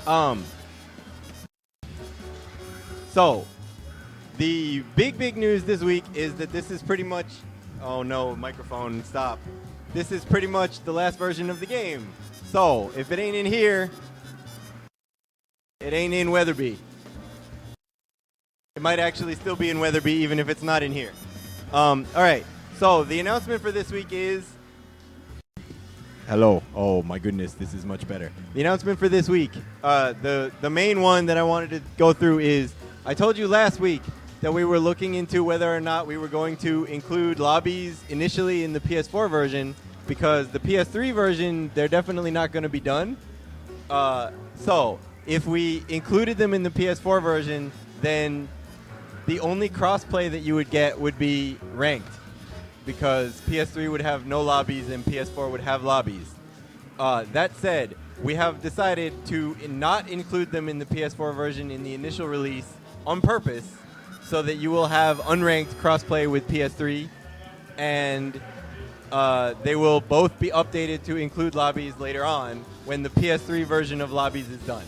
Um. So, the big news this week is that this is pretty much. Oh no, microphone, stop. This is pretty much the last version of the game. So, if it ain't in here, it ain't in Weatherby. It might actually still be in Weatherby even if it's not in here. All right. So the announcement for this week is... Hello. Oh my goodness, this is much better. The announcement for this week, the main one that I wanted to go through is, I told you last week that we were looking into whether or not we were going to include lobbies initially in the PS4 version, because the PS3 version, they're definitely not going to be done. So if we included them in the PS4 version, then the only crossplay that you would get would be ranked, because PS3 would have no lobbies and PS4 would have lobbies. That said, we have decided to not include them in the PS4 version in the initial release on purpose, so that you will have unranked crossplay with PS3, and they will both be updated to include lobbies later on when the PS3 version of lobbies is done.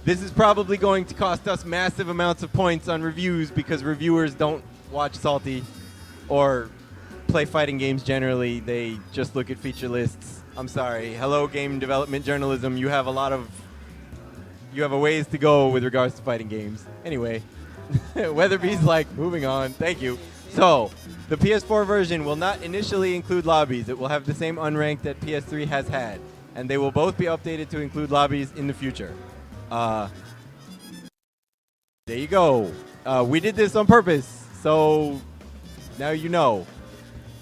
This is probably going to cost us massive amounts of points on reviews, because reviewers don't watch Salty or play fighting games generally. They just look at feature lists. I'm sorry. Hello, game development journalism. You have a ways to go with regards to fighting games. Anyway, Weatherby's like, moving on. Thank you. So, the PS4 version will not initially include lobbies. It will have the same unranked that PS3 has had, and they will both be updated to include lobbies in the future. There you go. We did this on purpose, so now you know.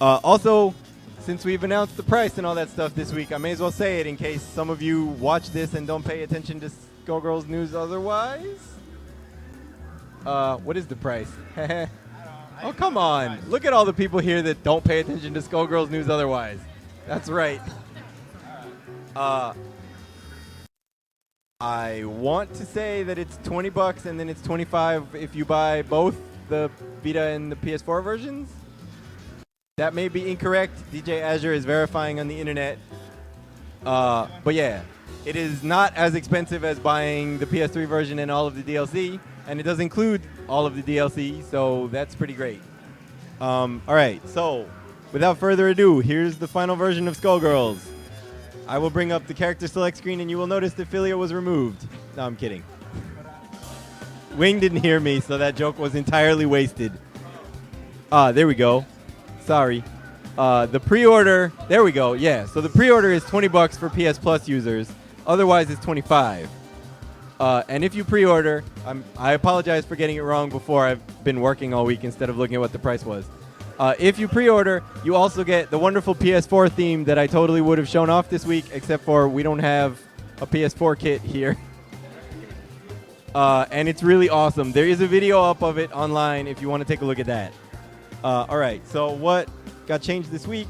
Also, since we've announced the price and all that stuff this week, I may as well say it in case some of you watch this and don't pay attention to Skullgirls News otherwise. What is the price? Oh, come on. Look at all the people here that don't pay attention to Skullgirls News otherwise. That's right. I want to say that it's $20 and then it's $25 if you buy both the Vita and the PS4 versions. That may be incorrect. DJ Azure is verifying on the internet. But yeah, it is not as expensive as buying the PS3 version and all of the DLC, and it does include all of the DLC, so that's pretty great. All right, so without further ado, here's the final version of Skullgirls. I will bring up the character select screen, and you will notice that Philia was removed. No, I'm kidding. Wing didn't hear me, so that joke was entirely wasted. There we go. Sorry. The pre-order, there we go. Yeah, so the pre-order is $20 for PS Plus users. Otherwise, it's $25. And if you pre-order, I apologize for getting it wrong before. I've been working all week instead of looking at what the price was. If you pre-order, you also get the wonderful PS4 theme that I totally would have shown off this week, except for we don't have a PS4 kit here. And it's really awesome. There is a video up of it online if you want to take a look at that. All right, so what got changed this week?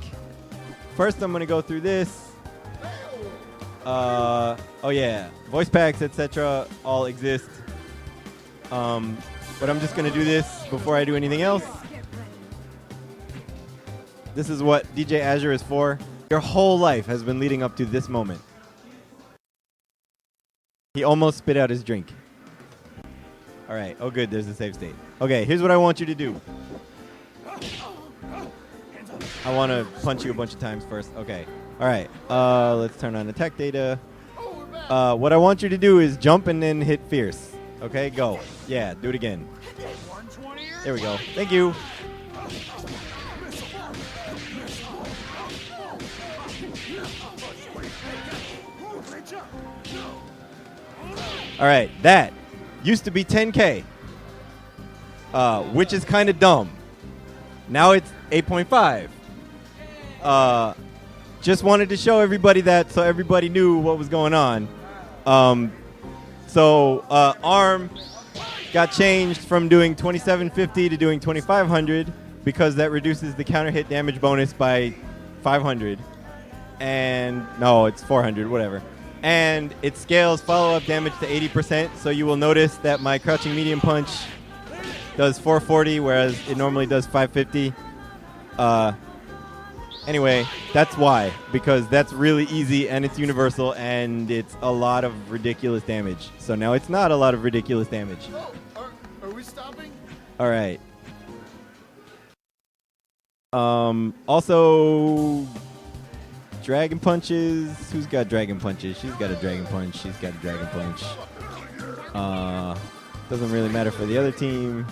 First, I'm going to go through this. Oh, yeah. Voice packs, etc. all exist. But I'm just going to do this before I do anything else. This is what DJ Azure is for. Your whole life has been leading up to this moment. He almost spit out his drink. All right. Oh, good. There's a save state. Okay, here's what I want you to do. I want to punch you a bunch of times first. Okay. All right. Let's turn on attack data. What I want you to do is jump and then hit fierce. Okay, go. Yeah, do it again. There we go. Thank you. All right, that used to be 10K, which is kind of dumb. Now it's 8.5. Just wanted to show everybody that so everybody knew what was going on. ARM got changed from doing 2750 to doing 2500 because that reduces the counter hit damage bonus by 500. And no, it's 400, whatever. And it scales follow-up damage to 80%, so you will notice that my crouching medium punch does 440, whereas it normally does 550. Anyway, that's why. Because that's really easy and it's universal and it's a lot of ridiculous damage. So now it's not a lot of ridiculous damage. Oh, are we stopping? All right. Also, Dragon Punches. Who's got Dragon Punches? She's got a Dragon Punch. She's got a Dragon Punch. Doesn't really matter for the other team.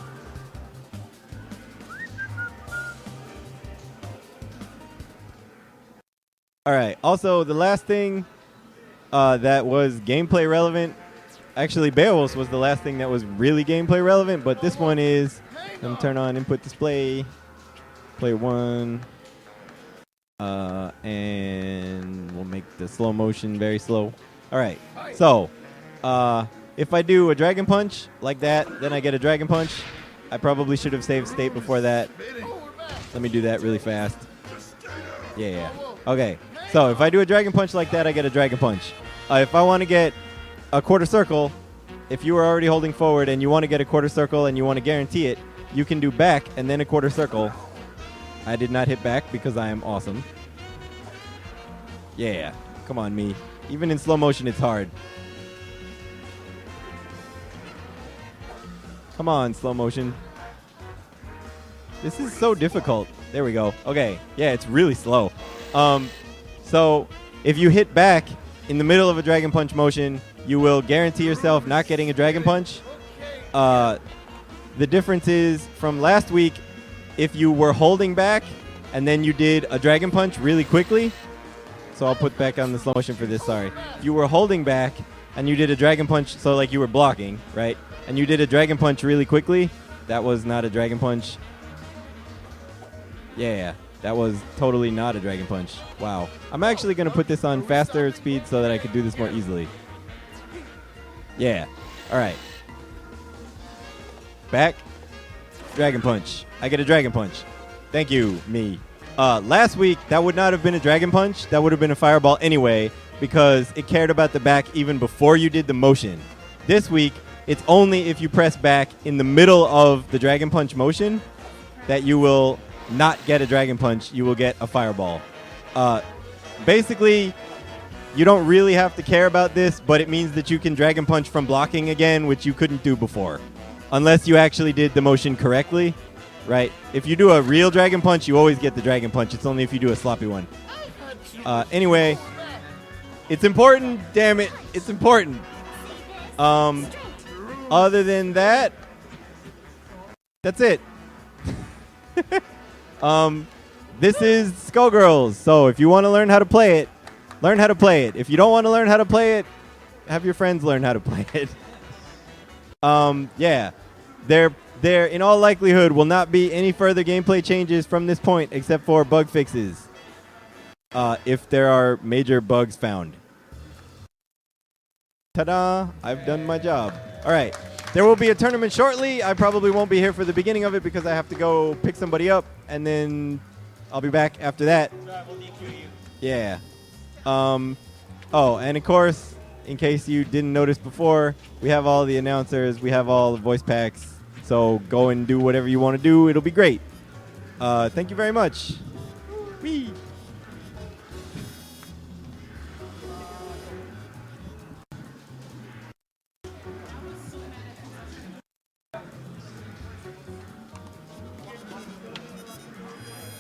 All right. Also, the last thing that was gameplay relevant. Actually, Beowulf was the last thing that was really gameplay relevant, but this one is. Let me turn on input display. Player 1. And we'll make the slow motion very slow. All right. So, if I do a Dragon Punch like that, then I get a Dragon Punch. I probably should have saved state before that. Let me do that really fast. Yeah. Okay. So, if I do a Dragon Punch like that, I get a Dragon Punch. If I want to get a quarter circle, if you were already holding forward and you want to get a quarter circle and you want to guarantee it, you can do back and then a quarter circle. I did not hit back because I am awesome. Yeah. Come on, me. Even in slow motion, it's hard. Come on, slow motion. This is so difficult. There we go. Okay. Yeah, it's really slow. So if you hit back in the middle of a Dragon Punch motion, you will guarantee yourself not getting a Dragon Punch. The difference is from last week, if you were holding back and then you did a Dragon Punch really quickly. So I'll put back on the slow motion for this, sorry. If you were holding back and you did a Dragon Punch, so like you were blocking, right? And you did a Dragon Punch really quickly, that was not a Dragon Punch. Yeah, that was totally not a Dragon Punch. Wow. I'm actually going to put this on faster speed so that I could do this more easily. Yeah. All right. Back. Dragon Punch. I get a Dragon Punch. Thank you, me. Last week, that would not have been a Dragon Punch. That would have been a Fireball anyway because it cared about the back even before you did the motion. This week, it's only if you press back in the middle of the Dragon Punch motion that you will not get a Dragon Punch. You will get a Fireball. Basically, you don't really have to care about this, but it means that you can Dragon Punch from blocking again, which you couldn't do before. Unless you actually did the motion correctly, right? If you do a real Dragon Punch, you always get the Dragon Punch. It's only if you do a sloppy one. Anyway, it's important, damn it. It's important. Other than that, that's it. This is Skullgirls. So if you want to learn how to play it, learn how to play it. If you don't want to learn how to play it, have your friends learn how to play it. Yeah. There, in all likelihood, will not be any further gameplay changes from this point except for bug fixes. If there are major bugs found. Ta-da! I've done my job. All right. There will be a tournament shortly. I probably won't be here for the beginning of it because I have to go pick somebody up, and then I'll be back after that. Yeah. Oh, and of course, in case you didn't notice before, we have all the announcers. We have all the voice packs. So go and do whatever you want to do. It'll be great. Thank you very much. Whee!